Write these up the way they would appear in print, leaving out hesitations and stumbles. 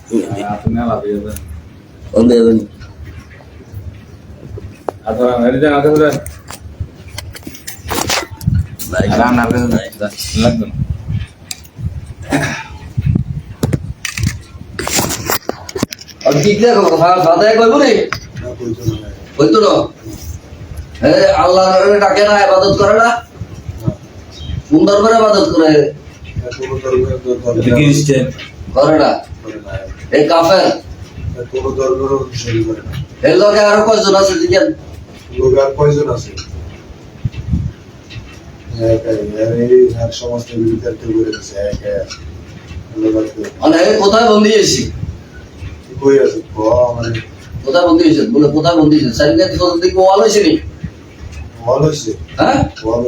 আপনি আলাদা যাবেন বন্ধ দেবেন আচ্ছা মেরে দেন আগে ধরে রান আগে লাগবে না আর কি দেখো ফাদায় কইবো রে কইতো না আল্লাহর ডাকে না ইবাদত করে না কোন দরবারে ইবাদত করে খ্রিস্টান করে না এই কাফের কোনো ধর্মের অনুসরণ করে না এর লগে আরো কয়জন আছে জিজ্ঞেস লোক আর কয়জন আছে এক সমস্ত বিরুদ্ধে করে দিচ্ছে মানে কোথায় বন্দি হয়েছি কই আছে মানে কোথায় বন্দি হয়েছে বলে কোথায় বন্দি হয়েছে সাইকেল তো দিকে ওয়াল হয়েছে নি ওয়াল হচ্ছে হ্যাঁ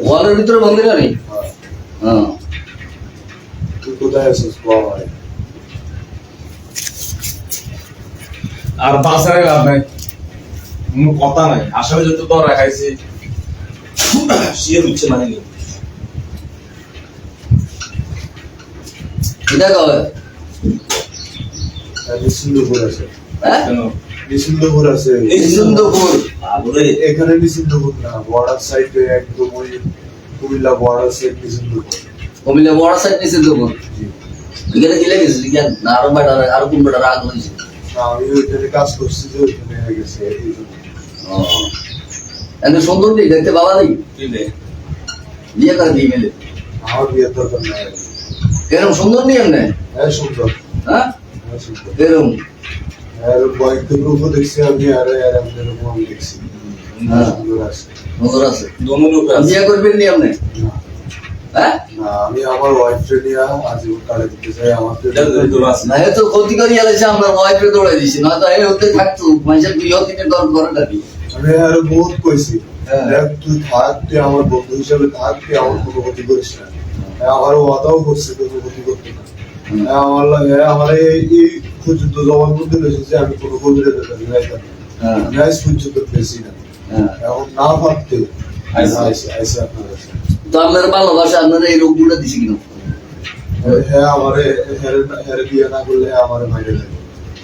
ওয়ালের ভিতরে বন্দি না নি হ্যাঁ তুই কোথায় আছিস বাবা আর বাঁচারে লাভ নাই কোনো কথা নাই আসলে যত তো রাখাইছে সে হচ্ছে মানে নি এটা কবে নিশ্চিন্দপুর আছে হ্যাঁ কেন নিশ্চিন্দপুর আছে নিশ্চিন্দপুর এখানে নিশ্চিন্দপুর না বর্ডার সাইডে একদম ওই কুমিল্লা বর্ডার সাইড নিশ্চিন্দপুর কুমিল্লা বড় সাইড নিশ্চিন্দপুর এখানে গেলে গেছে জিজ্ঞাস না আরো বেটা আরো কোন বেটা রাগ হয়েছে না আমি ওইখানে কাজ করছি যে ওইখানে হয়ে গেছে এই জন্য এত সুন্দর নেই দেখতে ভালো নেই কি রে বিয়ে করে দিয়ে গেলে আমার বিয়ের দরকার নাই এরকম সুন্দর নেই এমনি হ্যাঁ সুন্দর হ্যাঁ হ্যাঁ সুন্দর এরকম আর কয়েকদিন রূপও দেখছি আমি আর আমাদের রূপ আমি দেখছি হ্যাঁ সুন্দর আছে সুন্দর আছে দোনো লোক আছে বিয়ে করবেন নি এমনি না হ্যাঁ না আমি আমার ওয়াইফ নিয়ে আজীবন কালে দিতে চাই আমাকে দোনো আছে না এ তো ক্ষতি করি এলেছে আমরা ওয়াইফে দৌড়াই দিছি নয়তো এই হতে থাকতো মানুষের বিয়ে দিনে দর করে থাকি আমি আর বহুত কইছি হ্যাঁ। দেখ তুই থাক তুই আমার বন্ধু হিসাবে থাক তুই আমার কোনো ক্ষতি করিস না আমার ওয়াদাও করছে কোনো ক্ষতি করতে না আমার লাগে আমার এই পর্যন্ত জবানবন্দি হয়েছে যে আমি কোনো কবিরে দেখাতে যাইতাম হ্যাঁ আমি আজ পর্যন্ত পেয়েছি না হ্যাঁ এখন না ভাবতে আইসা। আইসা আপনার কাছে তো আপনার ভালোবাসা আপনারা এই রোগগুলো দিছি কিনা হ্যাঁ আমারে হেরে বিয়ে না করলে আমারে মাইরে দেবে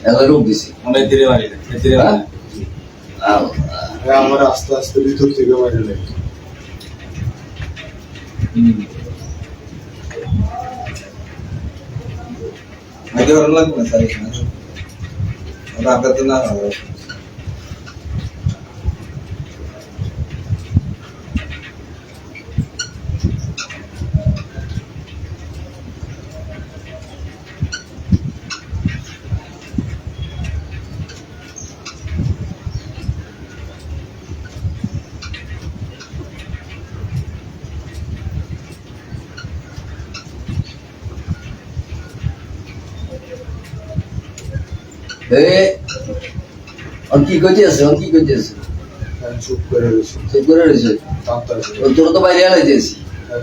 এবার রোগ দিছি আমরা ধীরে মারি ধীরে হ্যাঁ? মারি হ্যাঁ আমার আস্তে আস্তে ভিতর থেকে মাইরে দেবে আগে ওর লাগবে না সারি আমরা আগে তো না কি করতেছে কি করতেছে আমি চুপ করে রয়েছি চুপ করে রয়েছে কাঁদতাছে তোর তো বাইরে আলাইতেছি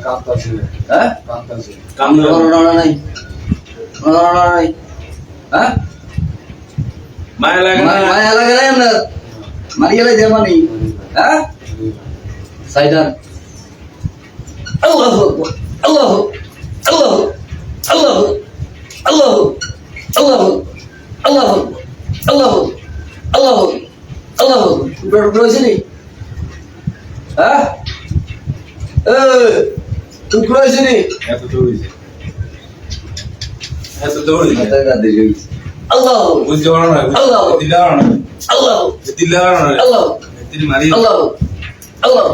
কাঁদতাছে হ্যাঁ কাঁদতাছে কাম না না নাই নাই হ্যাঁ মায়া লাগে না মায়া লাগে না আপনার মারি গেলে যে মানি হ্যাঁ সাইডান আল্লাহ আল্লাহ আল্লাহ আল্লাহ আল্লাহ আল্লাহ আল্লাহ আল্লাহ আল্লাহ আল্লাহ রয়েছে নি হ্যাঁ টুকরো হয়েছে নি এত দৌড়িছে এত দৌড়িছে আল্লাহ বুঝতে পারো না আল্লাহ। দিলে পারো না আল্লাহ দিলে পারো না আল্লাহ তিনি মারি আল্লাহ আল্লাহ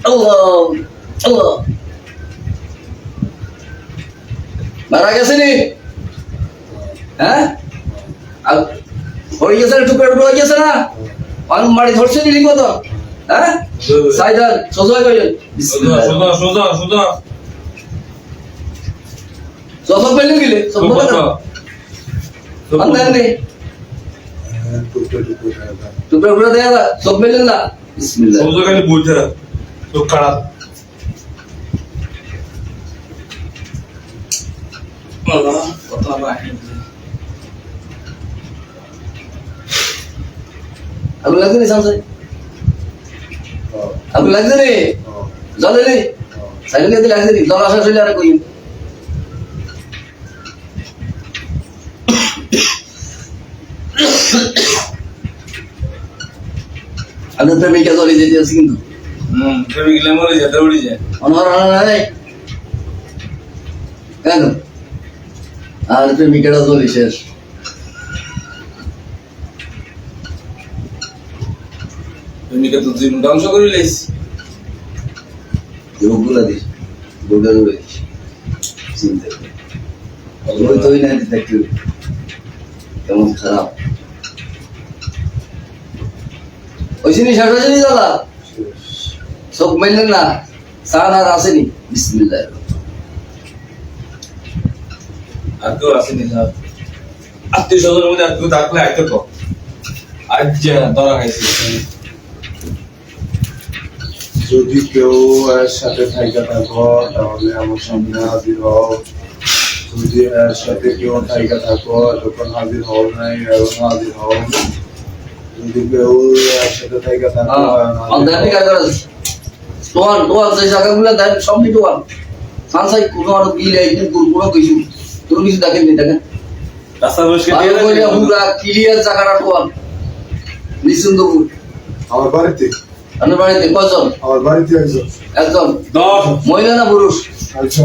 আল্লাহ আল্লাহ মারা গেছে নি হ্যাঁ হয়ে গেছে টুকরো টুকরো হয়ে গেছে না মারি ধরছে নি ঠিক মতো হ্যাঁ সাইদার সোজা কইলেন সোজা সোজা সোজা সোজা কইলেন গিলে সোজা না अंदर नहीं টুকরে टुकड़ा टुकड़ा देगा सब मिलेगा ना बिस्मिल्लाह সোজা খালি বইতে তো খারাপ আল্লাহ কথা নাই अब लग नहीं समझे अब लग नहीं जल नहीं साइलेंट के लग नहीं जल आशा से ले रहा कोई প্রেমিকা চলে যেতে আছে কিন্তু প্রেমিক গেলে মরে যেতে উড়ি যায় অনর নাই কেন আর প্রেমিকাটা চলে শেষ প্রেমিকা তো জীবন ধ্বংস করে লাইছি রোগগুলা দিস রোগা দৌড়ে দিস চিন্তা ওই তো না দেখতে কেমন খারাপ ওই জিনিস আসেনি দাদা সব মেলেন না সান আর আসেনি বিসমিল্লাহ আর কেউ আসেনি স্যার আত্মীয় স্বজনের মধ্যে আর কেউ থাকলে আইতে তো আজ যে ধরা খাইছি যদি কেউ এর সাথে থাইকা থাকো তাহলে আমার সামনে হাজির হও যদি এর সাথে কেউ থাইকা থাকো যখন হাজির হও নাই এখন হাজির হও যদি কেউ এর সাথে থাইকা থাকো অন্ধারে কাজ করে তোয়াল সেই জায়গাগুলো দেন সবই তোয়াল সানসাই কোনো আর কি লাইটিং কোনো কিছু তোর কিছু দেখেন নি দেখেন রাস্তা বসে ভালো করে পুরা ক্লিয়ার জায়গাটা তোয়াল নিসুন্দপুর আমার বাড়িতে আপনার বাড়িতে কজন আমার বাড়িতে একজন একজন 10 মহিলা না পুরুষ আচ্ছা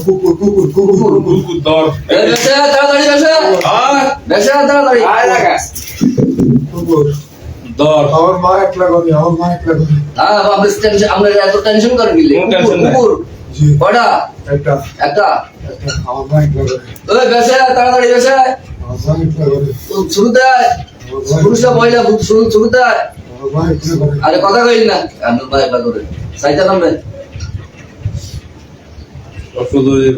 কুকুর কুকুর কুকুর কুকুর 10 বেশা তাড়াতাড়ি বেশা তাড়াতাড়ি কুকুর 10 আমার মা একলা করে আমার মা একলা করে হ্যাঁ আপনি টেনশন আমরা এত টেনশন করেন কি কোনো tension নাই। কুকুর জি কয়টা একটা একটা একটা আমার মা একলা করে ওই বেশা তাড়াতাড়ি বেশা আমার মা একলা করে শুরুতে পুরুষটা মহিলা শুরুতে আমার মা একলা করে আরে কথা কইন না আমি ভাই ভাই করে সাইতা নামবে ওষুধ হয়ে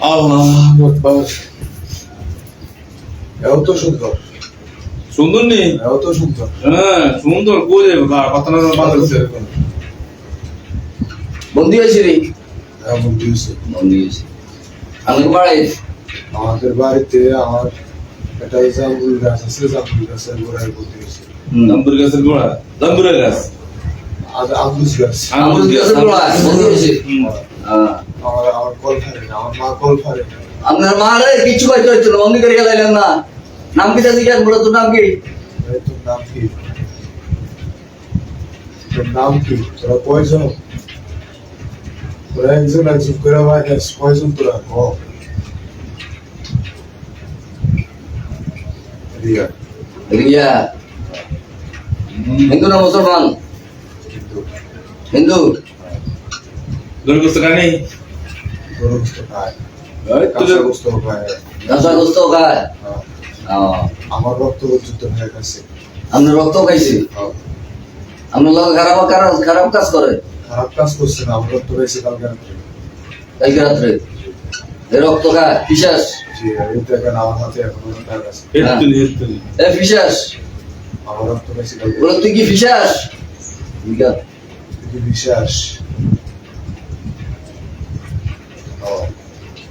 আল্লাহ আকবার এও তো সুন্দর সুন্দর নেই এও তো সুন্দর হ্যাঁ সুন্দর কই যাবে কথা না বাংলাদেশে বন্দি হয়েছে রে এমন দিয়েছে বন্দি হয়েছে আমি বাড়ি আমাদের বাড়িতে আমার একটা জামরুল গাছ আছে জামরুল গাছের গোড়ায় বলতে গেছে জাম্বুর গাছের গোড়া জাম্বুরের গাছ আর আঙ্গুস গাছ আঙ্গুর গাছের গোড়ায় বন্দি হয়েছে হ্যাঁ আমার কল ফারে না আমার মা কল ফারে না আপনার মা রে কিছু কইতে হইতো না বন্দি করে গেলাইলেন না নাম কি দাদি কেন বলো তোর নাম কি এই তোর নাম কি তোর নাম কি তোরা কয়জন তোরা একজন একজন করে মাইনাস কয়জন তোরা ক রিয়া রিয়া হিন্দু না মুসলমান কিন্তু হিন্দু দুর্গস্ত কানি গরু গোস্ত খায় এই তো কাঁচা গোস্ত খায় দশা গোস্ত খায় হ্যাঁ। আমার রক্ত যুদ্ধ হয়ে গেছে আপনি রক্ত খাইছে হ্যাঁ। আপনার লোক খারাপ কাজ করে খারাপ কাজ করছে না আমার রক্ত হয়েছে কালকে রাত্রে কালকে রাত্রে এই রক্ত খায় পিসাস জি এই দেখেন আমার হাতে এখনো তার কাছে হেতুলি হেতুলি এ পিসাস আমার রক্ত হয়েছে কালকে বলে তুই কি পিসাস বুঝলা কিন্তু বিশ্বাস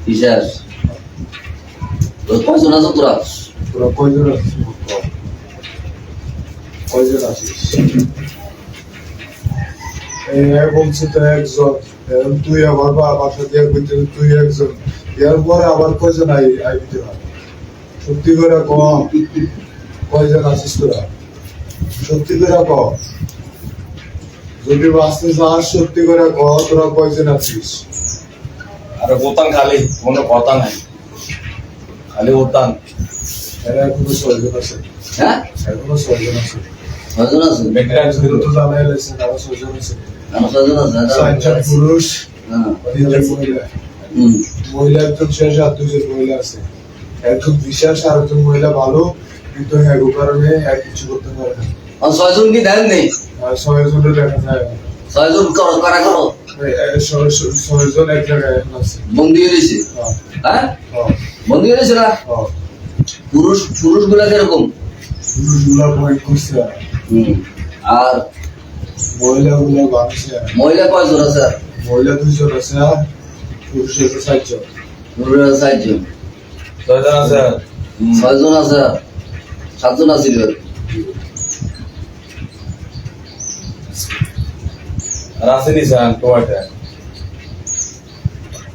পিসাস তোর কয়জন আছো তোরা তোরা কয়জন আছিস কয়জন আছিস বলছে তো একজন এখন তুই আমার বাসা দিয়ে বলতে তুই একজন এরপরে আবার কয়জন আইতে হয় সত্যি করে ক কয়জন আছিস তোরা সত্যি করে ক যদি বাঁচতে চাস সত্যি করে ক তোরা কয়জন আছিস আরে বোতাম খালি কোনো কথা নাই খালি বোতাম এরা এখনো 6 জন আছে হ্যাঁ এখনো 6 জন আছে কয়জন আছে একজন তো জানাই লাগছে তারা 6 জন আছে আমার ছয়জন আছে 4জন পুরুষ হ্যাঁ 3জন মহিলা মহিলা একজন শেষ আর 2জন মহিলা আছে একজন বিশ্বাস আর একজন মহিলা ভালো কিন্তু হ্যাঁ কারণে এক কিছু করতে পারে না আর ছয়জন কি দেন নেই আর 6 জনের দেখা যায় 6জন করো কারা করো 6 জন এক জায়গায় এখন আছে বন্দি হয়ে রয়েছে হ্যাঁ হ্যাঁ হ্যাঁ বন্দি হয়ে রয়েছে না হ্যাঁ পুরুষ গুলা কিরকম পুরুষগুলা ভয় করছে আর মহিলাগুলা ভাবছে মহিলা কয়জন আছে মহিলা 2 জন আছে আর পুরুষ আছে 4 জন পুরুষের 4জন 6জন আছে 6জন আছে 7জন আছে আর আসেনি স্যার তোমারটা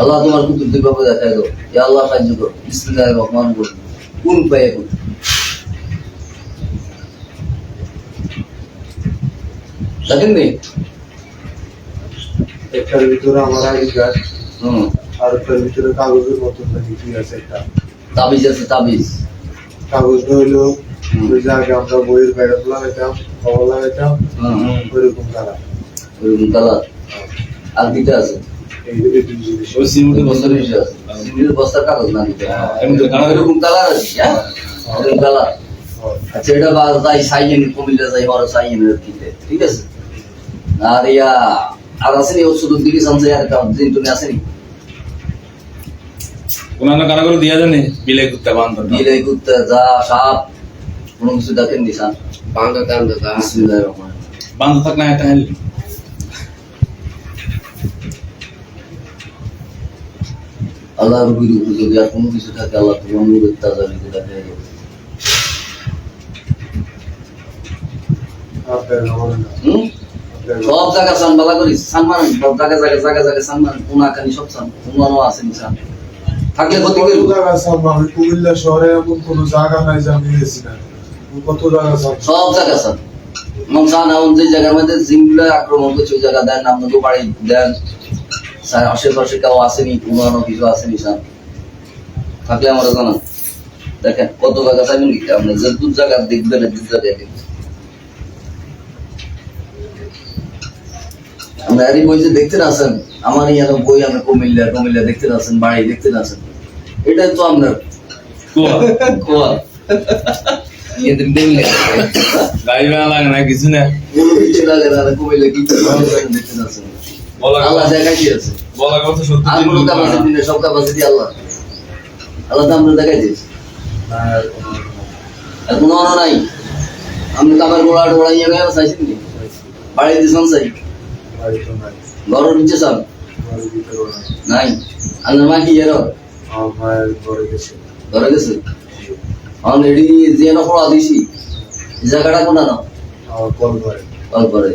আল্লাহ তোমার কুতুবদের বাবা দেখায় দাও, ইয়া আল্লাহ সাহায্য করো, বিসমিল্লাহির রহমানির রহিম, কোন পায়ে কোন দেখেন নি? একটার ভিতরে আমার আইডি কার্ড, হুম, আর একটার ভিতরে কাগজের মতন নাকি কি আছে একটা তাবিজ আছে, তাবিজ। কাগজটা হইলো ওই যে আগে আমরা বইয়ের ব্যাগ লাগাইতাম, কভার লাগাইতাম, হুম, ওইরকম কালার। ওইরকম কালার। আর দুইটা আছে, এই দুই জিনিস ওই সিমেন্টের বস্তার বস্তা বিষয় আছে, সিমেন্টের বস্তার কাগজ না দিতে। এমনি কালার এরকম কালার আছে, হ্যাঁ, এরকম কালার। আচ্ছা, এটা বা যাই সাইয়েন কুমিল্লা যাই বড় সাইয়েন কিনতে, ঠিক আছে? আর ইয়া আর আসেনি ওষুধ দিকে সামসে আর কাম দিন তুমি আসেনি কোনানো কানা করে দিয়া জানে বিলাই কুত্তা বান্ধব দিলে কুত্তা যা সাপ কোনো কিছু দেখেন নিশান বান্ধব দাম দাদা বিসমিল্লাহির রহমানির রহিম। বান্ধব থাক না এটা হেলি আল্লাহর বিরুদ্ধে যদি আর কোনো কিছু থাকে আল্লাহ তোমার অনুরোধ তাজারিকে দেখাই দেবে। আপনার হবে না। হুম? সব জায়গা সান বালা করিস সান মারেন, সব জায়গায় সান মারেন, কোনা কানি সব সান, কোনানো আছে নিশান থাকলে ক্ষতি কত করবো। জায়গা সামনে আমি কুমিল্লা শহরে এমন কোনো জায়গা নাই যে আমি গেছি না। কত জায়গা সামনে সব জায়গা সান এমন সান এমন যে জায়গার মধ্যে জিনগুলো আক্রমণ করছে ওই জায়গা দেন, আপনাকে বাড়ি দেন, স্যার আশেপাশে কেউ আসেনি, পুরানো কিছু আসেনি সান থাকলে আমরা জানান। দেখেন কত জায়গা চাইবেন কি আপনি যে দু জায়গা দেখবেন দু জায়গায় দেখবেন। আমরা এই বই যে দেখতে আছেন, আমার ইয়ার বই আমরা কুমিল্লা দেখতে আছেন, বাড়ি দেখতে আছেন, এটাই তো আপনার কোয়া কোয়া। কিন্তু দেখলে গাড়ি ভাড়া লাগে না কিছু না কোনো কিছু লাগে না, কুমিল্লা কি দেখতে আছেন, বলা আল্লাহ জায়গায় কি আছে, বলা কথা সত্যি আর কোনো ক্যাপাসিটি নেই, সব ক্যাপাসিটি আল্লাহ আল্লাহ তো আমরা দেখাই দিয়েছি। আর কোনো অন্য নাই, আপনি কাপড় গোড়া টোড়া ইয়ে গেলে চাইছেন নি বাড়ি দিয়েছেন চাই বাড়িতে নাই, ঘরের নিচে চান বাড়ির ভিতরেও নাই। নাই, আপনার মা কি এর আমার মায়ের ঘরে গেছে। ধরে গেছে এখন এডি যে না পড়া দিছি এই জায়গাটা কোনা না আমার কল করে। কল করে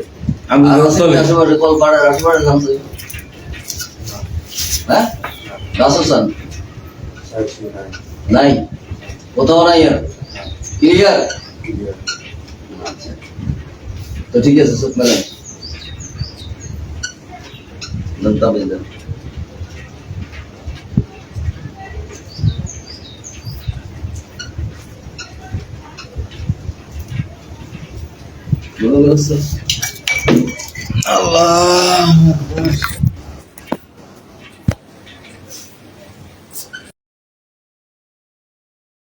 আমি আর চলে আশেপাশে কল পাড়ে আশেপাশে জানছে হ্যাঁ রাসুসান চাইছি নাই। নাই কোথাও নাই আর ক্লিয়ার। ক্লিয়ার। আচ্ছা তো ঠিক আছে সব মেলেন দন্তা বেঁধে আল্লাহ